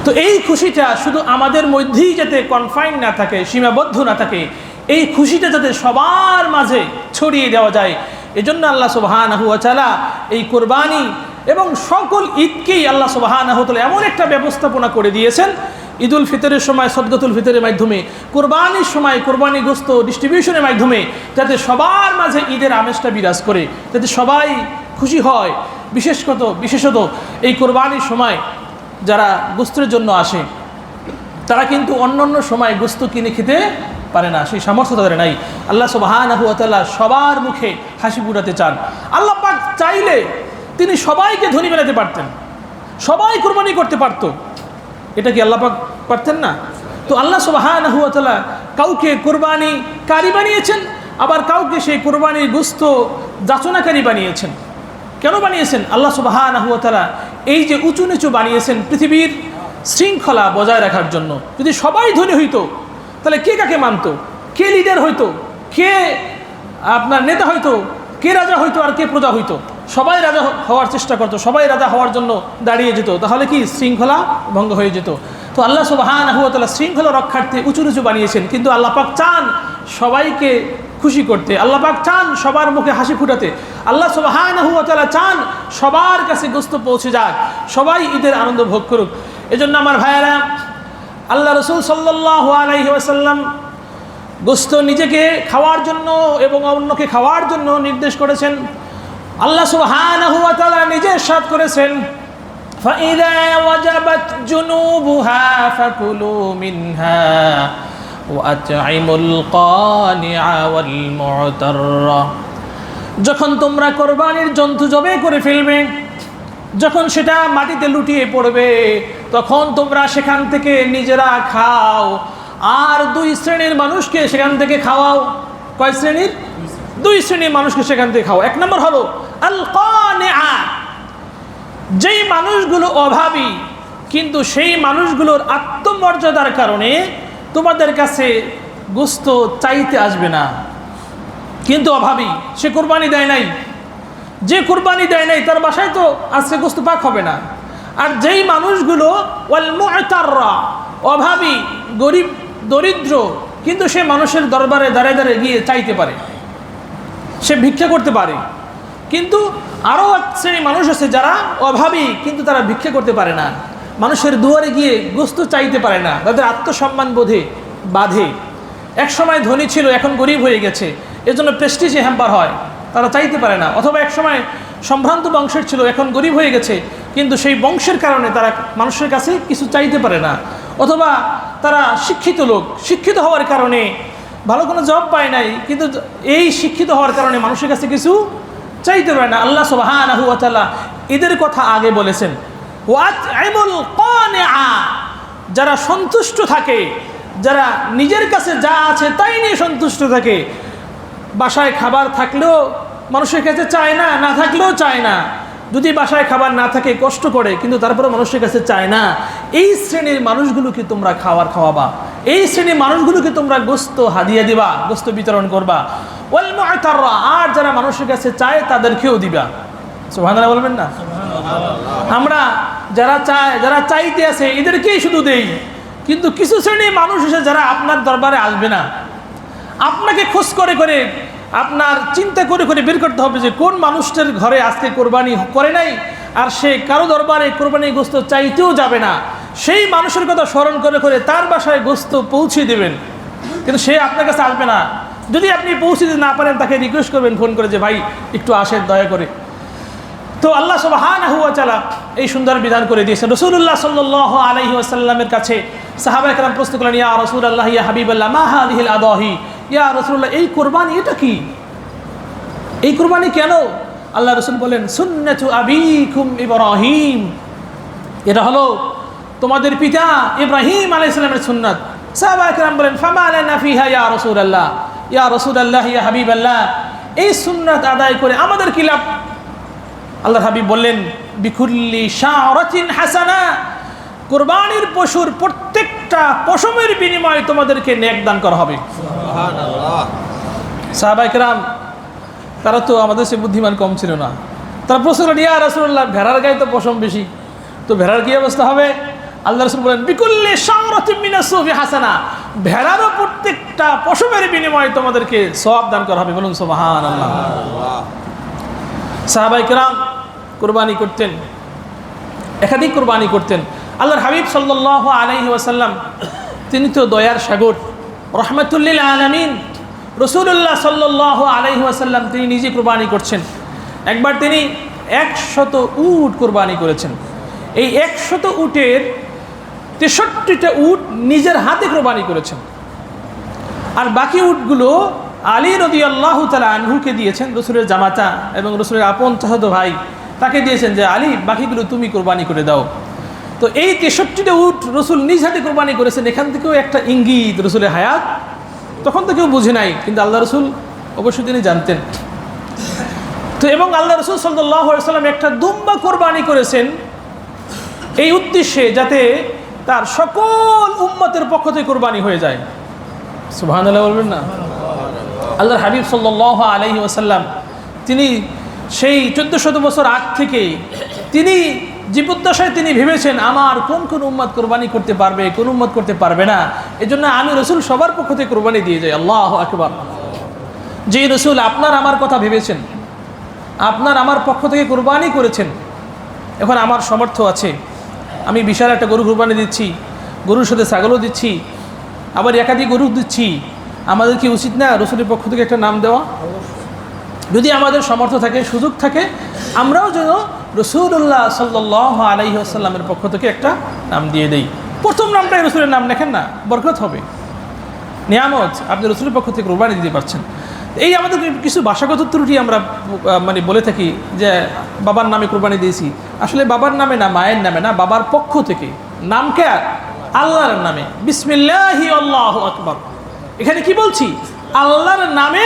তো এই খুশিটা শুধু আমাদের মধ্যেই যাতে কনফাইন না থাকে, সীমাবদ্ধ না থাকে, এই খুশিটা যাতে সবার মাঝে ছড়িয়ে দেওয়া যায়, এজন্য আল্লাহ সুবহানাহু ওয়া তাআলা এই কোরবানি এবং সকল ঈদকেই আল্লাহ সুবহানাহু ওয়া তাআলা এমন একটা ব্যবস্থাপনা করে দিয়েছেন। ঈদুল ফিতরের সময় সদকাতুল ফিতরের মাধ্যমে, কোরবানির সময় কোরবানি গোশত ডিস্ট্রিবিউশনের মাধ্যমে যাতে সবার মাঝে ঈদের আমেজটা বিরাজ করে, যাতে সবাই খুশি হয়। বিশেষত এই কোরবানির সময় যারা গোস্তের জন্য আসে তারা কিন্তু অন্যান্য সময় গোস্ত কিনে খেতে পারে না, সেই সামর্থ্য তাদের নাই। আল্লাহ সুবহানাহু ওয়া তাআলা সবার মুখে হাসি ফুটাতে চান। আল্লাহ পাক চাইলে তিনি সবাইকে ধনী বানাতে পারতেন, সবাই কোরবানি করতে পারতো। এটা কি আল্লাহ পাক পারতেন না? তো আল্লাহ সুবহানাহু ওয়া তাআলা কাউকে কোরবানিকারী বানিয়েছেন, আবার কাউকে সেই কোরবানির গোস্ত যাচনাকারী বানিয়েছেন। কেন বানিয়েছেন? আল্লাহ সুবহানাহু ওয়া তাআলা এই যে উঁচু নিচু বানিয়েছেন পৃথিবীর শৃঙ্খলা বজায় রাখার জন্য। যদি সবাই ধনী হইতো তাহলে কে কাকে মানতো, কে লিডার হইতো, কে আপনার নেতা হইতো, কে রাজা হইতো আর কে প্রজা হইতো? সবাই রাজা হওয়ার চেষ্টা করতো, সবাই রাজা হওয়ার জন্য দাঁড়িয়ে যেত, তাহলে কি শৃঙ্খলা ভঙ্গ হয়ে যেত। তো আল্লাহ সুবহানাহু ওয়া তাআলা শৃঙ্খলা রক্ষার্থে উঁচু নিচু বানিয়েছেন, কিন্তু আল্লাহ পাক চান সবাইকে খুশি করতে, আল্লাহ পাক চান সবার মুখে হাসি ফুটাতে, আল্লাহ সুবহানাহু ওয়া তাআলা চান সবার কাছে গোস্ত পৌঁছে যাক, সবাই ঈদের আনন্দ ভোগ করুক। এজন্য আমার ভাইয়েরা, আল্লাহ রাসূল সাল্লাল্লাহু আলাইহি ওয়াসাল্লাম গোস্ত নিজেকে খাওয়ার জন্য এবং অন্যকে খাওয়ার জন্য নির্দেশ করেছেন। আল্লাহ সুবহানাহু ওয়া তাআলা নিজে ইরশাদ করেছেন, ফাইযা ওয়াজাবাত জুনুবুহা ফাকুলু মিনহা ওয়াতঈমুল কানিআ ওয়াল মু'তাররা। যখন তোমরা কোরবানির জন্তু জবে করে ফেলবে, যখন সেটা মাটিতে লুটিয়ে পড়বে, তখন তোমরা সেখান থেকে নিজেরা খাও, আর দুই শ্রেণীর মানুষকে সেখান থেকে খাওয়াও। কয় শ্রেণীর? দুই শ্রেণীর মানুষকে সেখান থেকে খাও। এক নম্বর হলো আল কানিআ, যেই মানুষগুলো অভাবী, কিন্তু সেই মানুষগুলোর আত্মমর্যাদার কারণে তোমাদের কাছে গোস্ত চাইতে আসবে না, কিন্তু অভাবী, সে কোরবানি দেয় নাই। যে কোরবানি দেয় নাই তার বাসায় তো আজকে গোস্ত পাক হবে না। আর যেই মানুষগুলো ওয়াল মু'তাররা, অভাবী, গরিব, দরিদ্র, কিন্তু সে মানুষের দরবারে দাঁড়িয়ে দাঁড়িয়ে গিয়ে চাইতে পারে, সে ভিক্ষা করতে পারে। কিন্তু আরও এক শ্রেণী মানুষ আছে যারা অভাবী, কিন্তু তারা ভিক্ষা করতে পারে না, মানুষের দুয়ারে গিয়ে গোস্ত চাইতে পারে না, তাদের আত্মসম্মান বোধে বাধে। এক সময় ধনী ছিল, এখন গরিব হয়ে গেছে, এজন্য প্রেস্টিজে হ্যাম্পার হয়, তারা চাইতে পারে না। অথবা এক সময় সম্ভ্রান্ত বংশের ছিল, এখন গরিব হয়ে গেছে, কিন্তু সেই বংশের কারণে তারা মানুষের কাছে কিছু চাইতে পারে না। অথবা তারা শিক্ষিত লোক, শিক্ষিত হওয়ার কারণে ভালো কোনো জব পায় নাই, কিন্তু এই শিক্ষিত হওয়ার কারণে মানুষের কাছে কিছু চাইতে পারে না। আল্লাহ সুবহানাহু ওয়া তাআলা এদের কথা আগে বলেছেন, ওয়াতঈমুল কানিআ, যারা সন্তুষ্ট থাকে, যারা নিজের কাছে যা আছে তাই নিয়ে সন্তুষ্ট থাকে, বাসায় খাবার থাকলেও মানুষের কাছে চায় না, না থাকলেও চায় না, যদি বাসায় খাবার না থাকে কষ্ট করে, কিন্তু তারপরে মানুষের কাছে চায় না, এই শ্রেণীর মানুষগুলোকে তোমরা খাওয়াবা, এই শ্রেণীর মানুষগুলোকে তোমরা গোস্ত হাদিয়া দিবা, গোস্ত বিতরণ করবা। ওয়াল মু'তাররা, আর যারা মানুষের কাছে চায় তাদেরকেও দিবা। সুবহানাল্লাহ বলবেন না? আমরা যারা চাইতে আছে এদেরকেই শুধু দেই, কিন্তু কিছু শ্রেণীর মানুষ এসে যারা আপনার দরবারে আসবে না, আপনাকে খোঁজ করে করে, আপনার চিন্তা করে করে বের করতে হবে যে কোন মানুষটার ঘরে আজকে কোরবানি করে নাই, আর সে কারো দরবারে কোরবানি গোস্ত চাইতেও যাবে না, সেই মানুষের কথা স্মরণ করে করে তার বাসায় গোস্ত পৌঁছে দেবেন, কিন্তু সে আপনার কাছে আসবে না। যদি আপনি পৌঁছে দিতে না পারেন, তাকে রিকোয়েস্ট করবেন ফোন করে যে ভাই একটু আসেন দয়া করে। তো আল্লাহ সুবহানাহু ওয়া তাআলা এই সুন্দর বিধান করে দিয়েছেন। রাসূলুল্লাহ সাল্লাল্লাহু আলাইহি ওয়াসাল্লামের কাছে সাহাবায়ে কেরাম প্রশ্ন করলেন, ইয়া রাসূলুল্লাহ, ইয়া হাবিবাল্লাহ, মা হাযিহিল আদাহি, ইয়া রাসূলুল্লাহ, এই কুরবানি এটা কি, এই কুরবানি কেন? আল্লাহ রাসূল বলেন, সুন্নাতু আবিকুম ইব্রাহিম, এটা হলো তোমাদের পিতা ইব্রাহিম আলাইহিস সালামের সুন্নাত। সাহাবায়ে কেরাম বলেন, ফামা লানা ফিহা ইয়া রাসূলুল্লাহ, ইয়া রাসূলুল্লাহ, ইয়া হাবিবাল্লাহ, এই সুন্নাত আদায় করে আমাদের কি লাভ? আল্লাহর হাবিব বললেন, বিকুল্লি শারাতিন হাসানা, কুরবানির পশুর প্রত্যেকটা পশমের বিনিময়ে তোমাদেরকে নেক দান করা হবে। সুবহানাল্লাহ। সাহাবায়ে কেরাম তারা তো আমাদের সে বুদ্ধিমান কম ছিল না, তারা প্রশ্ন করলেন, ইয়া রাসূলুল্লাহ, ভেড়ার গায়ে তো পশম বেশি, তো ভেড়ার কি অবস্থা হবে? আল্লাহ রাসূল বলেন বিকুল্লি শাওরাতিন মিনাস সুফি হাসানা, ভেড়ারও প্রত্যেকটা পশমের বিনিময়ে তোমাদেরকে সওয়াব দান করা হবে। বলুন সুবহানাল্লাহ। সাহাবায়ে কেরাম কুরবানি করতেন, একাধিক কুরবানি করতেন। আল্লাহর হাবিব সাল্লাল্লাহু আলাইহি ওয়াসাল্লাম তিনি তো দয়ার সাগর, রহমাতুল লিল আলামিন। রাসূলুল্লাহ সাল্লাল্লাহু আলাইহি ওয়াসাল্লাম তিনি নিজে কুরবানি করছেন। একবার তিনি 100 উট কুরবানি করেছেন। এই 100 উটের 63টা উট নিজের হাতে কুরবানি করেছেন, আর বাকি উটগুলো আলী রাদিয়াল্লাহু তাআলা আনহুকে দিয়েছেন, রাসূলের জামাতা এবং রাসূলের আপন চাচাতো ভাই, তাকে দিয়েছেন যে আলী বাকিগুলো তুমি কুরবানি করে দাও। তো এই 63টা উট রাসূল নিজ হাতে কুরবানি করেছেন। এখান থেকেও একটা ইঙ্গিত রাসূলের হায়াত, তখন তো কেউ বুঝে নাই, কিন্তু আল্লাহ রাসূল অবশ্যই তিনি জানতেন। তো এবং আল্লাহ রাসূল সাল্লাল্লাহু আলাইহি ওয়াসাল্লাম একটা দুম্বা কুরবানি করেছেন এই উদ্দেশ্যে যাতে তার সকল উম্মতের পক্ষ থেকে কুরবানি হয়ে যায়। সুবহানাল্লাহ বলবেন না? আল্লাহর হাবিব সাল্লাল্লাহু আলাইহি ওয়াসাল্লাম তিনি সেই 1400 বছর আগ থেকে তিনি জীবদ্দশায় তিনি ভেবেছেন আমার কোন কোন উম্মত কুরবানি করতে পারবে, কোন উম্মত করতে পারবে না। এজন্য আমি রাসূল সবার পক্ষ থেকে কুরবানি দিয়ে যাই। আল্লাহু আকবার। যে রাসূল আপনার আমার কথা ভেবেছেন, আপনার আমার পক্ষ থেকে কুরবানি করেছেন, এখন আমার সামর্থ্য আছে, আমি বিশাল একটা গরু কুরবানি দিচ্ছি, গরুর সাথে ছাগলও দিচ্ছি, আবার একাধিক গরু দিচ্ছি, আমাদের কি উচিত না রাসূলের পক্ষ থেকে একটা নাম দেওয়া? যদি আমাদের সামর্থ্য থাকে, সুযোগ থাকে, আমরাও যেন রাসূলুল্লাহ সাল্লাল্লাহু আলাইহি ওয়াসাল্লামের পক্ষ থেকে একটা নাম দিয়ে দেই। প্রথম নামটাই রাসূলের নাম লেখেন না, বরকত হবে, নিয়ামত, আপনি রাসূলের পক্ষ থেকে কুরবানি দিতে পারছেন। এই আমাদের কিছু ভাষাগত ত্রুটি আমরা মানে বলে থাকি যে বাবার নামে কুরবানি দিয়েছি, আসলে বাবার নামে না, মায়ের নামে না, বাবার পক্ষ থেকে। নাম কে? আল্লাহর নামে। বিসমিল্লাহি আল্লাহু আকবার। এখানে কি বলছি? আল্লাহর নামে,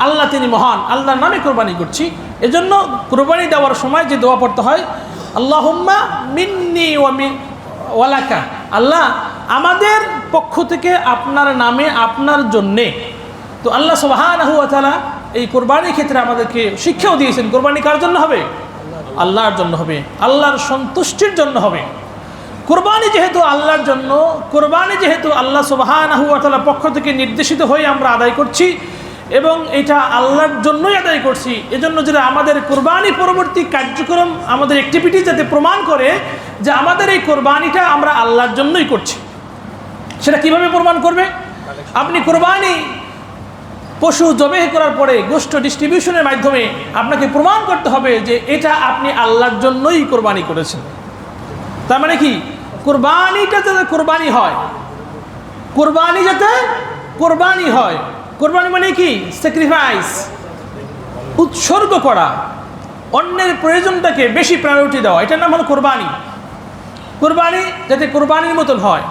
আল্লাহ তিনি মহান, আল্লাহর নামে কুরবানি করছি। এজন্য কুরবানি দেওয়ার সময় যে দোয়া পড়তে হয়, আল্লাহুম্মা মিন্নি ওয়া লাকা, আল্লাহ আমাদের পক্ষ থেকে আপনার নামে, আপনার জন্যে। তো আল্লাহ সুবহানাহু ওয়া তাআলা এই কুরবানির ক্ষেত্রে আমাদেরকে শিক্ষাও দিয়েছেন, কুরবানি কার জন্য হবে? আল্লাহর জন্য হবে, আল্লাহর সন্তুষ্টির জন্য হবে। কুরবানি যেহেতু আল্লাহর জন্য, কুরবানি যেহেতু আল্লাহ সুবহানাহু ওয়া তাআলার পক্ষ থেকে নির্দেশিত হয়ে আমরা আদায় করছি এবং এটা আল্লাহর জন্যই আদায় করছি, এজন্য যেটা আমাদের কুরবানি পরবর্তী কার্যক্রম, আমাদের অ্যাক্টিভিটি যাতে প্রমাণ করে যে আমাদের এই কুরবানিটা আমরা আল্লাহর জন্যই করছি। সেটা কিভাবে প্রমাণ করবে? আপনি কুরবানি পশু জবেহ করার পরে গোশত ডিস্ট্রিবিউশনের মাধ্যমে আপনাকে প্রমাণ করতে হবে যে এটা আপনি আল্লাহর জন্যই কুরবানি করেছেন। তার মানে কি? কুরবানিটা যাতে কুরবানি হয়, কুরবানি যাতে কুরবানি হয়। কুরবানি মানে কি? স্যাক্রিফাইস, উৎসর্গ করা, অন্যের প্রয়োজনটাকে বেশি প্রায়োরিটি দেওয়া, এটার নাম হলো কুরবানি। কুরবানি যাতে কুরবানির মতন হয়,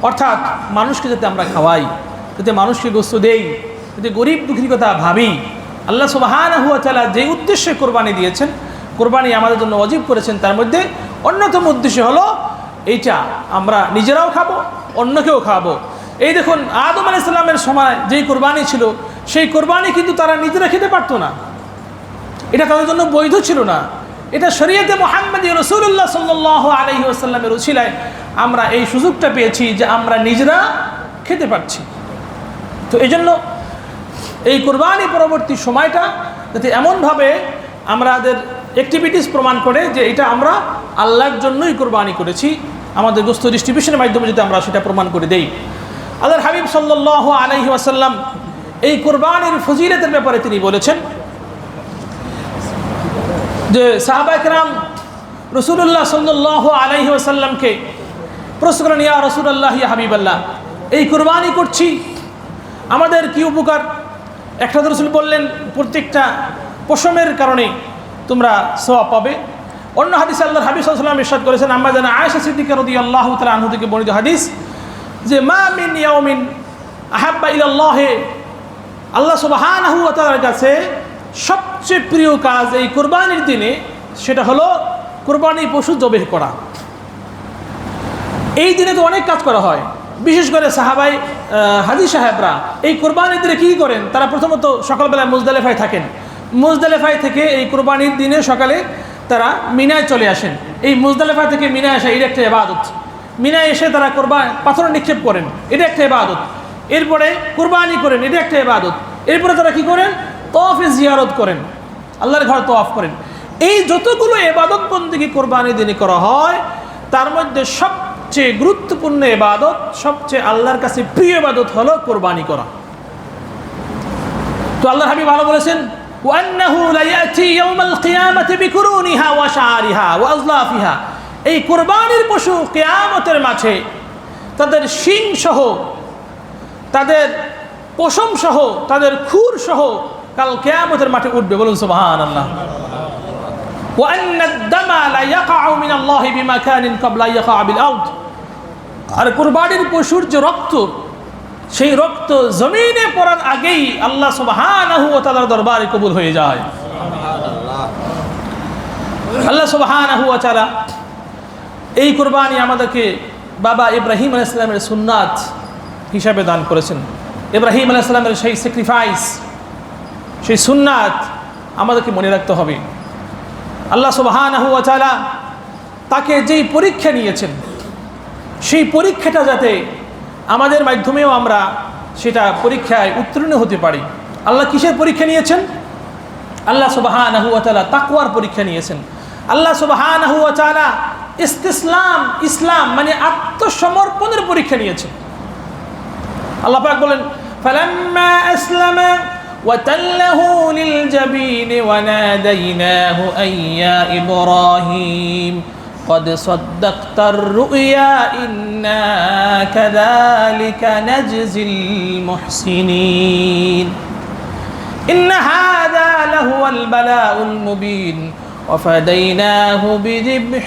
অর্থাৎ মানুষকে যাতে আমরা খাওয়াই, যাতে মানুষকে গোশত দেই, যাতে গরিব দুঃখীর কথা ভাবি। আল্লাহ সুবহানাহু ওয়া তাআলা যে উদ্দেশ্যে কোরবানি দিয়েছেন, কোরবানি আমাদের জন্য ওয়াজিব করেছেন, তার মধ্যে অন্যতম উদ্দেশ্য হলো এইটা আমরা নিজেরাও খাবো, অন্যকেও খাওয়াবো। এই দেখুন আদম আলাইহিস সালামের সময় যেই কোরবানি ছিল, সেই কোরবানি কিন্তু তারা নিজেরা খেতে পারতো না, এটা তাদের জন্য বৈধ ছিল না। এটা শরীয়তে মুহাম্মদী রাসূলুল্লাহ সাল্লাল্লাহু আলাইহি ওয়াসাল্লামের উসিলায় আমরা এই সুযোগটা পেয়েছি যে আমরা নিজেরা খেতে পারছি। তো এই জন্য এই কোরবানি পরবর্তী সময়টা যাতে এমনভাবে আমাদের অ্যাক্টিভিটিস প্রমাণ করে যে এটা আমরা আল্লাহর জন্যই কোরবানি করেছি, আমাদের গোশত ডিস্ট্রিবিউশনের মাধ্যমে যদি আমরা সেটা প্রমাণ করে দেই। আল্লাহর হাবিব সাল্লাল্লাহু আলাইহি ওয়াসাল্লাম এই কোরবানির ফজিলতের ব্যাপারে তিনি বলেছেন যে সাহাবায়ে কেরাম রাসূলুল্লাহ সাল্লাল্লাহু আলাইহি ওয়াসাল্লামকে প্রশ্ন করেন, ইয়া রাসূলুল্লাহ, ইয়া হাবিবাল্লাহ, এই কোরবানি করছি, আমাদের কি উপকার? একটা রাসূল বললেন, প্রত্যেকটা পশমের কারণে তোমরা সওয়াব পাবে। অন্য হাদিসে আল্লাহর হাবিব সাল্লাল্লাহু আলাইহি ওয়াসাল্লাম ইরশাদ করেছেন, আম্মা জানা আয়েশা সিদ্দিকা রাদিয়াল্লাহু তাআলা আনহা থেকে বর্ণিত হাদিস, যে মা মিন ইয়াউমিন আহাব্বা ইলাল্লাহ, আল্লাহ সুবহানাহু ওয়া তাআলার কাছে সবচেয়ে প্রিয় কাজ এই কুরবানির দিনে, সেটা হলো কুরবানি পশু জবেহ করা। এই দিনে তো অনেক কাজ করা হয়, বিশেষ করে সাহাবাই হাজী সাহেবরা এই কুরবানির দিনে কী করেন? তারা প্রথমত সকালবেলায় মুজদালিফায় থাকেন, মুজদালিফায় থেকে এই কুরবানির দিনে সকালে তারা মিনায় চলে আসেন। এই মুজদালিফা থেকে মিনায় আসা এটা একটা ইবাদত। মিনায় এসে তারা পাথর নিক্ষেপ করেন, এটা একটা ইবাদত। এরপরে কুরবানি করেন, এটা একটা ইবাদত। এরপরে তারা কি করেন? তওয়াফে জিয়ারত করেন, আল্লাহর ঘর তওয়াফ করেন। এই যতগুলো ইবাদত বন্দেগী কুরবানি দিনে করা হয়, তার মধ্যে সবচেয়ে গুরুত্বপূর্ণ ইবাদত, সবচেয়ে আল্লাহর কাছে প্রিয় ইবাদত হলো কুরবানি করা। তো আল্লাহর হাবিব ভালো বলেছেন, ওয়ান্নাহু লায়াতি ইয়াউমাল কিয়ামাতি বিকুরুনিহা ওয়া শাআরিহা ওয়া আযলাফিহা। এই কুরবানির পশু কিয়ামতের মাঠে তাদের শিং সহ, তাদের পশম সহ, তাদের খুর সহ কাল কিয়ামতের মাঠে উঠবে। বলুন সুবহানাল্লাহ। ওয়া আন্নাদ দামা লা ইয়াকাউ মিনাল্লাহি বিমাকানিন ক্বাবলা ইয়াকা বিল আরদ। আর কুরবানির পশুর যে রক্ত, সেই রক্ত জমিনে পড়ার আগেই আল্লাহ সুবহানাহু ওয়া তাআলার দরবারে কবুল হয়ে যায়। আল্লাহ সুবহানাহু ওয়া তাআলা এই কুরবানি আমাদেরকে বাবা ইব্রাহিম আলাইহিস সালামের সুন্নাত হিসাবে দান করেছেন। ইব্রাহিম আলাইহিস সালামের সেই স্যাক্রিফাইস, সেই সুন্নাত আমাদেরকে মনে রাখতে হবে। আল্লাহ সুবহানাহু ওয়া তাআলা তাকে যেই পরীক্ষা নিয়েছেন, সেই পরীক্ষাটা যাতে আমাদের মাধ্যমেও আমরা সেটা পরীক্ষায় উত্তীর্ণ হতে পারি। আল্লাহ কিসের পরীক্ষা নিয়েছেন? আল্লাহ সুবহানাহু ওয়া তাআলা তাকওয়ার পরীক্ষা নিয়েছেন। আল্লাহ সুবহানাহু ওয়া তাআলা ইসলাম মানে আত্মসমর্পণের পরীক্ষা নিয়েছেন। আল্লাহ পাক বলেন, ফালাম্মা আসলামা ওয়া তাল্লাহু লিল জাবিন ওয়া নাদাইনাহু আইয়া ইব্রাহিম قد صدقت الرؤيا إنا كذلك نجزي المحسنين إن هذا لهو البلاء المبين وفديناه بذبح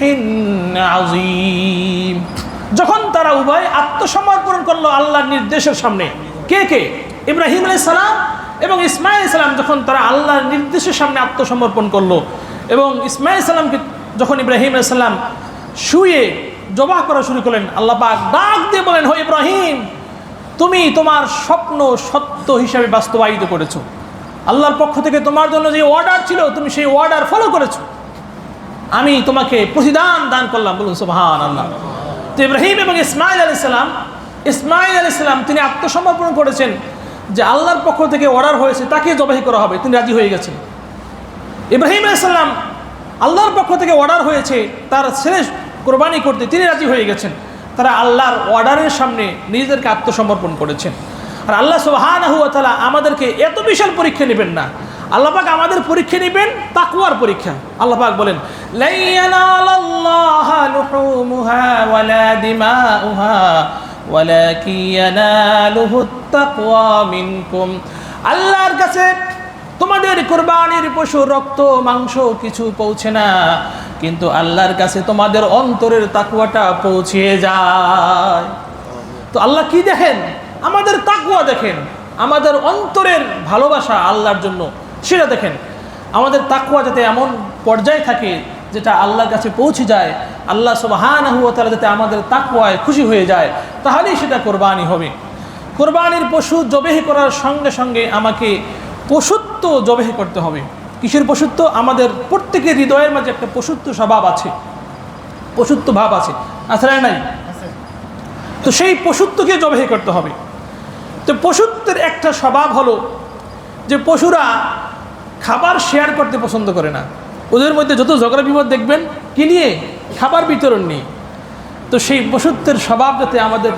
عظيم। যখন তারা উভয় আত্মসমর্পণ করলো আল্লাহর নির্দেশের সামনে, কে? ইব্রাহিম আলাইহিস সালাম এবং ইসমাঈল আলাইহিস সালাম। যখন তারা আল্লাহর নির্দেশের সামনে আত্মসমর্পণ করলো এবং ইসমাঈল আলাইহিস সালামকে যখন ইব্রাহিম আলাইহিস সালাম শুয়ে জবাহ করা শুরু করলেন, আল্লাহ পাক ডাক দিয়ে বলেন, হে ইব্রাহিম, তুমি তোমার স্বপ্ন সত্য হিসাবে বাস্তবায়িত করেছো। আল্লাহর পক্ষ থেকে তোমার জন্য যে অর্ডার ছিল, তুমি সেই অর্ডার ফলো করেছো। আমি তোমাকে প্রতিদান দান করলাম। বলুন সুবহানাল্লাহ। তো ইব্রাহিম এবং ইসমাঈল আলাইহিস সালাম তিনি আত্মসমর্পণ করেছেন যে আল্লাহর পক্ষ থেকে অর্ডার হয়েছে তাকে জবাই করা হবে, তিনি রাজি হয়ে গেছেন। ইব্রাহিম আলাইহিস সালাম আল্লাহর পক্ষ থেকে অর্ডার হয়েছে তার ছেলে কোরবানি করতে, তিনি রাজি হয়ে গেছেন। তারা আল্লাহর অর্ডারের সামনে নিজেদেরকে আত্মসমর্পণ করেছেন। আর আল্লাহ সুবহানাহু ওয়া তাআলা আমাদেরকে এত বিশাল পরীক্ষা নেবেন না, আল্লাহ পাক আমাদের পরীক্ষা নেবেন তাকওয়ার পরীক্ষা। আল্লাহ পাক বলেন, লা ইয়ানালাল্লাহা লুহুমুহা ওয়ালা দিমাউহা ওয়ালাকিন ইয়ানালুহুত তাকওয়া মিনকুম। আল্লাহর কাছে তোমাদের কুরবানির পশু রক্ত মাংস কিছু পৌঁছে না, কিন্তু আল্লাহর কাছে তোমাদের অন্তরের তাকওয়াটা পৌঁছে যায়। তো আল্লাহ কি দেখেন? আমাদের তাকওয়া দেখেন, আমাদের অন্তরের ভালোবাসা আল্লাহর জন্য সেটা দেখেন। আমাদের তাকওয়া যাতে এমন পর্যায়ে থাকে যেটা আল্লাহর কাছে পৌঁছে যায়, আল্লাহ সুবহানাহু ওয়া তাআলা যাতে আমাদের তাকওয়ায় খুশি হয়ে যায়, তাহলেই সেটা কোরবানি হবে। কোরবানির পশু জবেহ করার সঙ্গে সঙ্গে আমাকে পশুত্ব জবেহ করতে হবে। কিসের পশুত্ব? আমাদের প্রত্যেকের হৃদয়ের মাঝে একটা পশুত্ব স্বভাব আছে, পশুত্ব ভাব আছে, আসলে নাই? তো সেই পশুত্বকে জবেহ করতে হবে। তো পশুত্বের একটা স্বভাব হলো যে পশুরা খাবার শেয়ার করতে পছন্দ করে না। ওদের মধ্যে যত ঝগড়া বিবাদ দেখবেন কি নিয়ে? খাবার বিতরণ নিয়ে। তো সেই পশুত্বের স্বভাব যাতে আমাদের,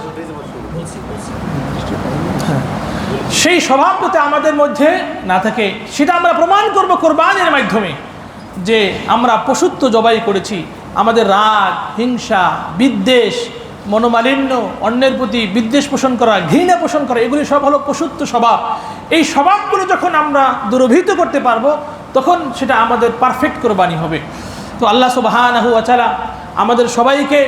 সেই স্বভাব যাতে আমাদের মধ্যে না থাকে, সেটা আমরা প্রমাণ করব কোরবানির মাধ্যমে যে আমরা পশুত্ব জবাই করেছি। আমাদের রাগ, হিংসা, বিদ্বেষ, মনোমালিন্য, অন্যের প্রতি বিদ্বেষ পোষণ করা, ঘৃণা পোষণ করা, এগুলি সব হলো পশুত্ব স্বভাব। এই স্বভাবগুলো যখন আমরা দূরীভূত করতে পারবো, তখন সেটা আমাদের পারফেক্ট কোরবানি হবে। তো আল্লাহ সুবহানাহু ওয়া তাআলা আমাদের সবাইকে